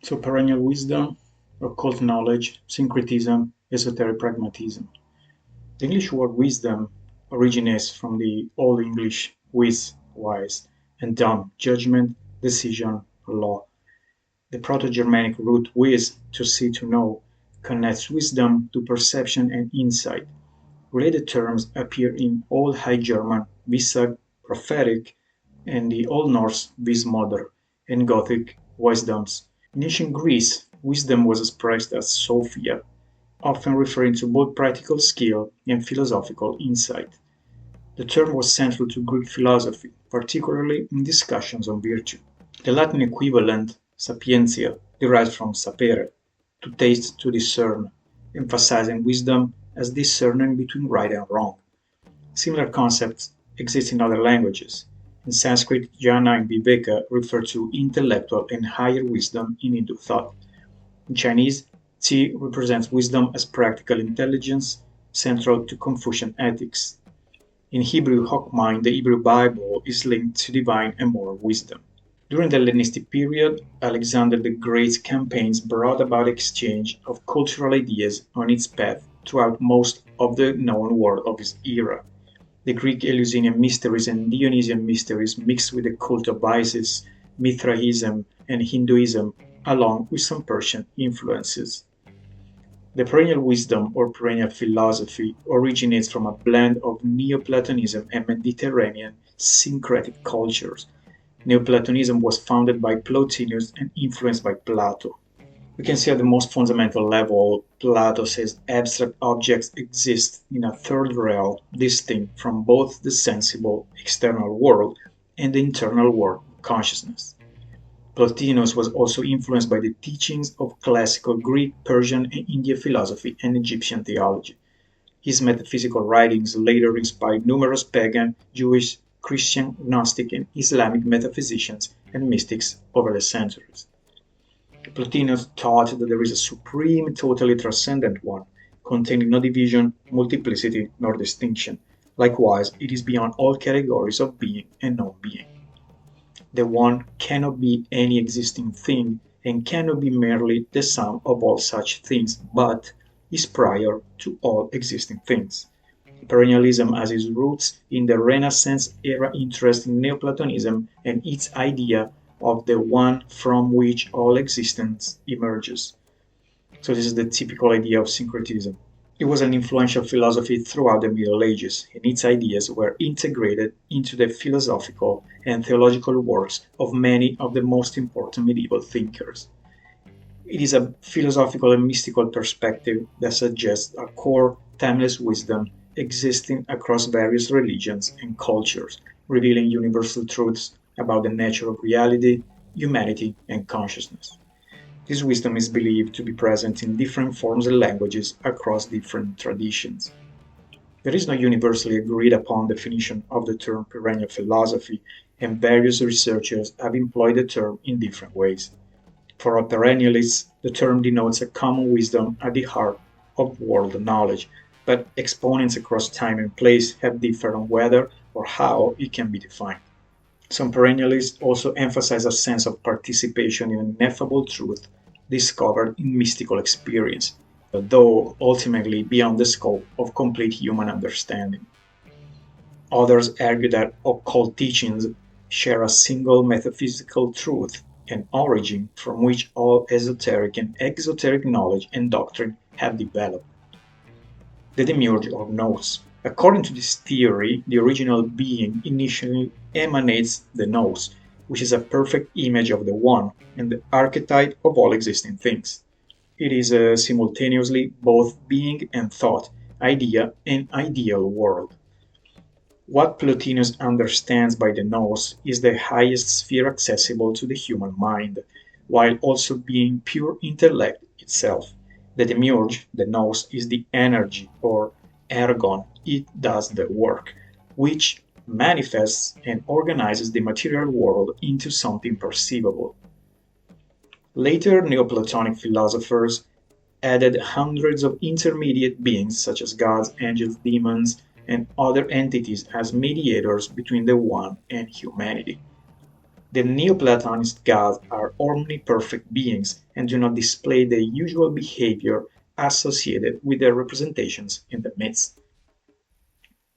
So perennial wisdom, occult knowledge, syncretism, esoteric pragmatism. The English word wisdom originates from the Old English wis, wise, and dumb, judgment, decision, law. The Proto-Germanic root wis, to see, to know, connects wisdom to perception and insight. Related terms appear in Old High German wīssag, prophetic, and the Old Norse vísdómr, and Gothic weisdumbs. In ancient Greece, wisdom was expressed as sophia, often referring to both practical skill and philosophical insight. The term was central to Greek philosophy, particularly in discussions on virtue. The Latin equivalent, sapientia, derives from sapere, to taste, to discern, emphasizing wisdom as discerning between right and wrong. Similar concepts exist in other languages. In Sanskrit, Jñāna and viveka refer to intellectual and higher wisdom in Hindu thought. In Chinese, Qi represents wisdom as practical intelligence, central to Confucian ethics. In Hebrew Chokmah, the Hebrew Bible is linked to divine and moral wisdom. During the Hellenistic period, Alexander the Great's campaigns brought about exchange of cultural ideas on its path throughout most of the known world of his era. The Greek Eleusinian mysteries and Dionysian mysteries mixed with the cult of Isis, Mithraism, and Hinduism, along with some Persian influences. The perennial wisdom or perennial philosophy originates from a blend of Neoplatonism and Mediterranean syncretic cultures. Neoplatonism was founded by Plotinus and influenced by Plato. We can see at the most fundamental level, Plato says abstract objects exist in a third realm distinct from both the sensible external world and the internal world consciousness. Plotinus was also influenced by the teachings of classical Greek, Persian, and Indian philosophy and Egyptian theology. His metaphysical writings later inspired numerous pagan, Jewish, Christian, Gnostic, and Islamic metaphysicians and mystics over the centuries. Plotinus taught that there is a supreme, totally transcendent one, containing no division, multiplicity, nor distinction. Likewise, it is beyond all categories of being and non-being. The one cannot be any existing thing and cannot be merely the sum of all such things, but is prior to all existing things. Perennialism has its roots in the Renaissance era interest in Neoplatonism and its idea of the one from which all existence emerges. So this is the typical idea of syncretism. It was an influential philosophy throughout the Middle Ages, and its ideas were integrated into the philosophical and theological works of many of the most important medieval thinkers. It is a philosophical and mystical perspective that suggests a core, timeless wisdom existing across various religions and cultures, revealing universal truths about the nature of reality, humanity, and consciousness. This wisdom is believed to be present in different forms and languages across different traditions. There is no universally agreed upon definition of the term perennial philosophy, and various researchers have employed the term in different ways. For a perennialist, the term denotes a common wisdom at the heart of world knowledge, but exponents across time and place have differed on whether or how it can be defined. Some perennialists also emphasize a sense of participation in ineffable truth discovered in mystical experience, though ultimately beyond the scope of complete human understanding. Others argue that occult teachings share a single metaphysical truth and origin from which all esoteric and exoteric knowledge and doctrine have developed. The demiurge or nous. According to this theory, the original being initially emanates the nous, which is a perfect image of the One and the archetype of all existing things. It is simultaneously both being and thought, idea and ideal world. What Plotinus understands by the nous is the highest sphere accessible to the human mind, while also being pure intellect itself. The demiurge, the nous, is the energy or ergon. It does the work, which manifests and organizes the material world into something perceivable. Later Neoplatonic philosophers added hundreds of intermediate beings such as gods, angels, demons, and other entities as mediators between the One and humanity. The Neoplatonic gods are omniperfect beings and do not display the usual behavior associated with their representations in the myths.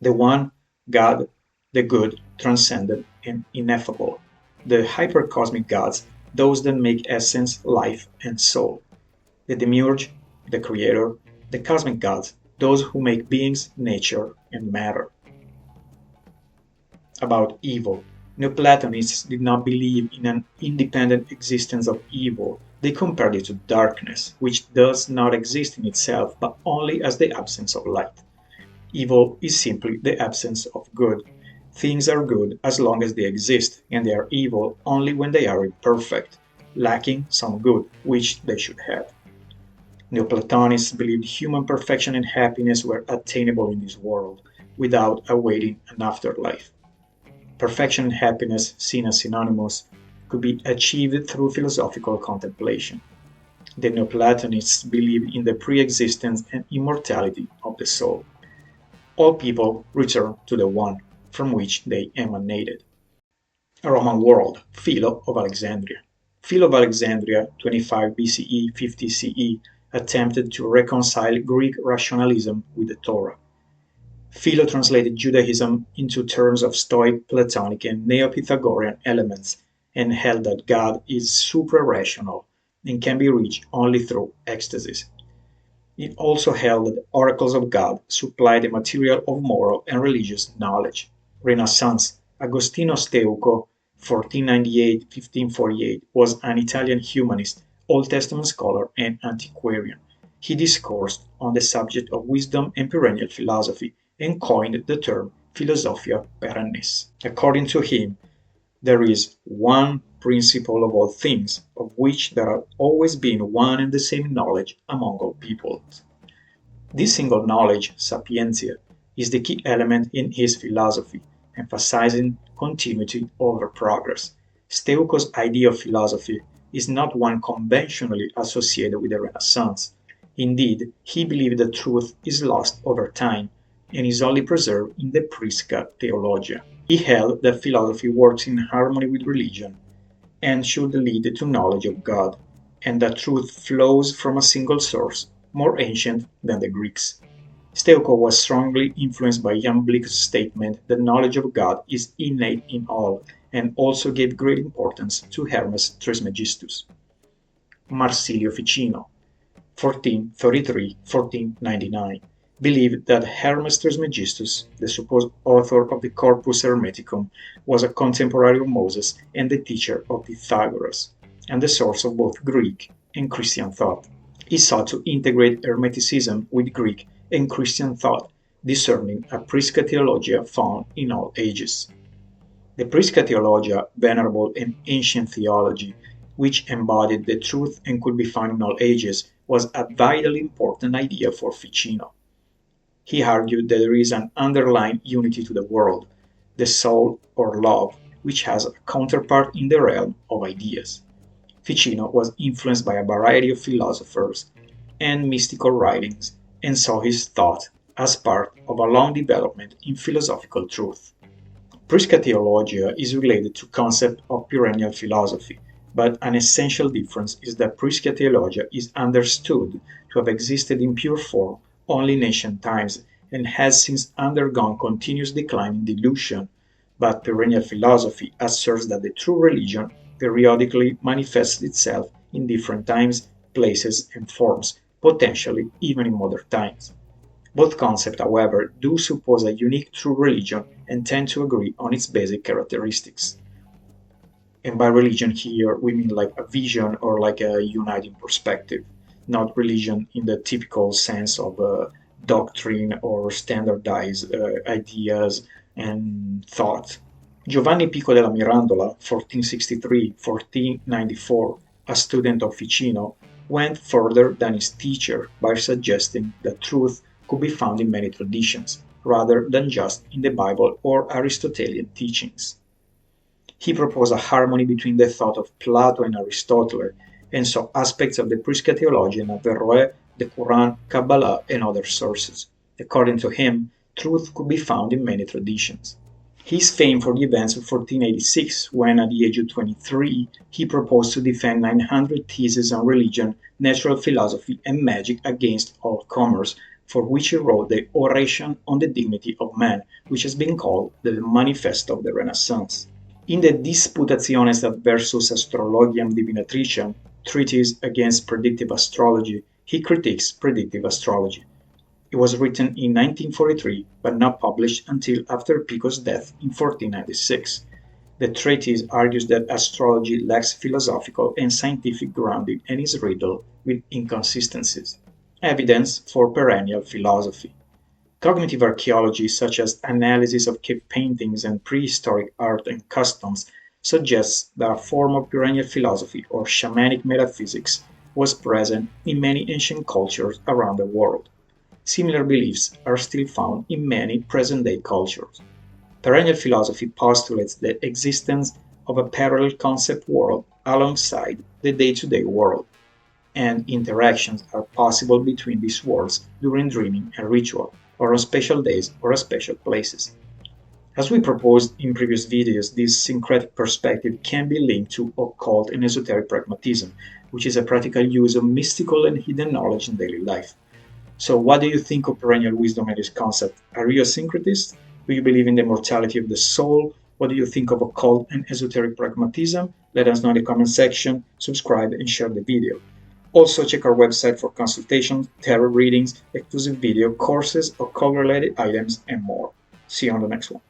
The one God, the good, transcendent, and ineffable. The hypercosmic gods, those that make essence, life, and soul. The demiurge, the creator. The cosmic gods, those who make beings, nature, and matter. About evil. Neoplatonists did not believe in an independent existence of evil. They compared it to darkness, which does not exist in itself, but only as the absence of light. Evil is simply the absence of good. Things are good as long as they exist, and they are evil only when they are imperfect, lacking some good which they should have. Neoplatonists believed human perfection and happiness were attainable in this world, without awaiting an afterlife. Perfection and happiness, seen as synonymous, could be achieved through philosophical contemplation. The Neoplatonists believed in the pre-existence and immortality of the soul. All people return to the one from which they emanated. A Roman world, Philo of Alexandria. Philo of Alexandria, 25 BCE, 50 CE, attempted to reconcile Greek rationalism with the Torah. Philo translated Judaism into terms of Stoic, Platonic, and Neo-Pythagorean elements, and held that God is supra-rational and can be reached only through ecstasis. It also held that the oracles of God supply the material of moral and religious knowledge. Renaissance. Agostino Steuco, 1498-1548, was an Italian humanist, Old Testament scholar, and antiquarian. He discoursed on the subject of wisdom and perennial philosophy, and coined the term Philosophia Perennis. According to him, there is one principle of all things, of which there has always been one and the same knowledge among all peoples. This single knowledge, sapientia, is the key element in his philosophy, emphasizing continuity over progress. Steuco's idea of philosophy is not one conventionally associated with the Renaissance. Indeed, he believed that truth is lost over time and is only preserved in the Prisca Theologia. He held that philosophy works in harmony with religion and should lead to knowledge of God, and that truth flows from a single source, more ancient than the Greeks. Steuco was strongly influenced by Jan Blick's statement that knowledge of God is innate in all, and also gave great importance to Hermes Trismegistus. Marsilio Ficino, 1433-1499, believed that Hermes Trismegistus, the supposed author of the Corpus Hermeticum, was a contemporary of Moses and the teacher of Pythagoras, and the source of both Greek and Christian thought. He sought to integrate Hermeticism with Greek and Christian thought, discerning a Prisca Theologia found in all ages. The Prisca Theologia, venerable and ancient theology, which embodied the truth and could be found in all ages, was a vitally important idea for Ficino. He argued that there is an underlying unity to the world, the soul or love, which has a counterpart in the realm of ideas. Ficino was influenced by a variety of philosophers and mystical writings, and saw his thought as part of a long development in philosophical truth. Prisca Theologia is related to the concept of perennial philosophy, but an essential difference is that Prisca Theologia is understood to have existed in pure form only in ancient times and has since undergone continuous decline in dilution, but perennial philosophy asserts that the true religion periodically manifests itself in different times, places, and forms, potentially even in modern times. Both concepts, however, do suppose a unique true religion and tend to agree on its basic characteristics. And by religion here, we mean like a vision or like a uniting perspective, not religion in the typical sense of doctrine or standardized ideas and thought. Giovanni Pico della Mirandola, 1463-1494, a student of Ficino, went further than his teacher by suggesting that truth could be found in many traditions, rather than just in the Bible or Aristotelian teachings. He proposed a harmony between the thought of Plato and Aristotle, and saw aspects of the Prisca Theologia in Averroes, the Quran, Kabbalah, and other sources. According to him, truth could be found in many traditions. He is famed for the events of 1486, when, at the age of 23, he proposed to defend 900 theses on religion, natural philosophy, and magic against all comers, for which he wrote the Oration on the Dignity of Man, which has been called the Manifesto of the Renaissance. In the Disputationes adversus Astrologiam Divinatriciam, treatise against predictive astrology, he critiques predictive astrology. It was written in 1943, but not published until after Pico's death in 1496. The treatise argues that astrology lacks philosophical and scientific grounding and is riddled with inconsistencies. Evidence for perennial philosophy. Cognitive archaeology, such as analysis of cave paintings and prehistoric art and customs, suggests that a form of perennial philosophy or shamanic metaphysics was present in many ancient cultures around the world. Similar beliefs are still found in many present-day cultures. Perennial philosophy postulates the existence of a parallel concept world alongside the day-to-day world, and interactions are possible between these worlds during dreaming and ritual, or on special days or at special places. As we proposed in previous videos, this syncretic perspective can be linked to occult and esoteric pragmatism, which is a practical use of mystical and hidden knowledge in daily life. So what do you think of perennial wisdom and this concept? Are you a syncretist? Do you believe in the immortality of the soul? What do you think of occult and esoteric pragmatism? Let us know in the comment section, subscribe and share the video. Also check our website for consultations, tarot readings, exclusive video, courses, occult related items and more. See you on the next one.